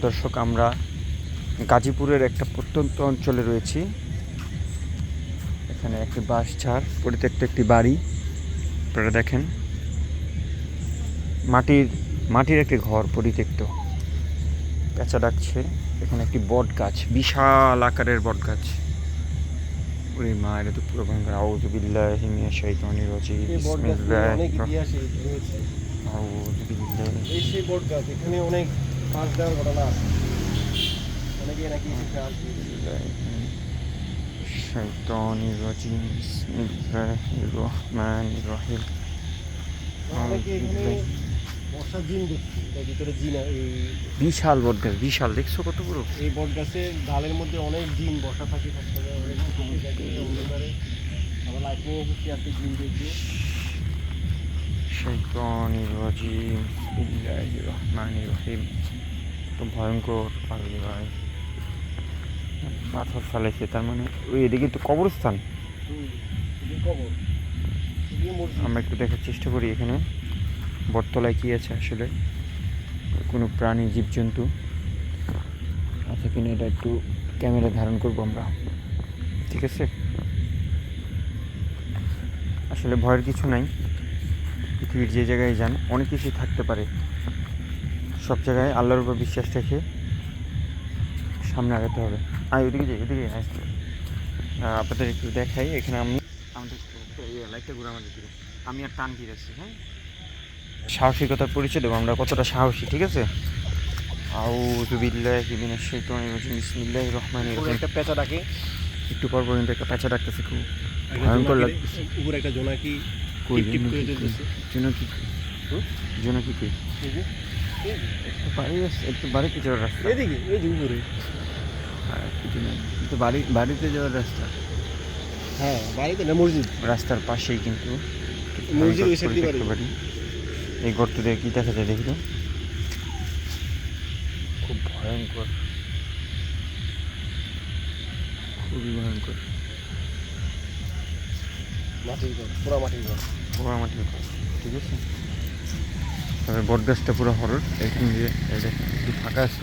দর্শক, আমরা গাজীপুরের একটা প্রত্যন্ত অঞ্চলে রয়েছি। এখানে একটি বাঁশঝাড়, পরিত্যক্ত একটি বাড়ি। আপনারা দেখেন, মাটির একটি ঘর পরিত্যক্ত, পেঁচা ডাকছে। এখানে একটি বট গাছ, বিশাল আকারের বট গাছ। ওরে মা, এটা তো পুরো ভয়ঙ্কর। আউযু বিল্লাহি মিনাশ শাইতানির রাজিম। আউযু বিল্লাহি। এই সেই বট গাছ, এখানে অনেক পাঁচ দেওয়ার ঘটনা আছে। অনেকে নাকি শাইতানির রাজিম। বিসমিল্লাহির রহমানির রহিম। বর্ষার জিন দেখছি, এটার ভিতরে জিন। এই বিশাল বট গাছ, বিশাল। দেখছো কত বড়? এই বট গাছের ডালের মধ্যে অনেক জিন বসা থাকে, অনেক অন্ধকারে। আবার লাইটিং এসেছি আজকে জিন দেখি। শাইতানির রাজিম। বিসমিল্লাহির রহমানির রহিম। তো ভয়ঙ্কর পাগল ভাই, পাথর ফেলেছে। তার মানে ওই এদিকে তো কবরস্থান। আমরা একটু দেখার চেষ্টা করি এখানে বটতলায় কি আছে, আসলে কোনো প্রাণী জীবজন্তু আছে কিনা, এটা একটু ক্যামেরা ধারণ করবো আমরা, ঠিক আছে? আসলে ভয়ের কিছু নাই। পৃথিবীর যে জায়গায় যান অনেক কিছুই থাকতে পারে। সব জায়গায় আল্লাহর উপর বিশ্বাস রেখে সামনে আগাতে হবে। আয় ওদিকে যাই, ওদিকে আয়। আপনাদের একটু দেখাই, এখানে আমাদের লাইটটা ঘুরে আমাদের দিকে। আমি আর তানভীর আছি। হ্যাঁ, সাহসিকতার পরিচয় দেবো আমরা কতটা সাহসী, ঠিক আছে? আউযু বিল্লাহি মিনাশ শাইতানির রাজিম। বিসমিল্লাহির রহমানির রহিম। একটা পেঁচা ডাকে, একটু পর কিন্তু একটা পেঁচা ডাকতেছে, খুব ভয়ঙ্কর লাগতেছে। উপরে একটা জোনাকি টিপ করে চলতেছে। জোনাকি কই? একটু বাড়িতে যাওয়ার রাস্তা। এদিকে, এই যে উপরে। কিছু নেই, কিন্তু বাড়িতে যাওয়ার রাস্তা। হ্যাঁ, বাড়িতে না, মসজিদ। রাস্তার পাশেই কিন্তু মসজিদ ওই সাইড দিয়ে বাড়ি। এই গর্ত দিয়ে কি দেখা যায় দেখি তো। খুব ভয়ঙ্কর, খুবই ভয়ঙ্কর। মাটির ঘর, পুরা মাটির ঘর। পোড়া মাটির ঘর, ঠিক আছে? তবে বট গাছটা পুরো হরর। এখান দিয়ে একটু ফাঁকা আছে।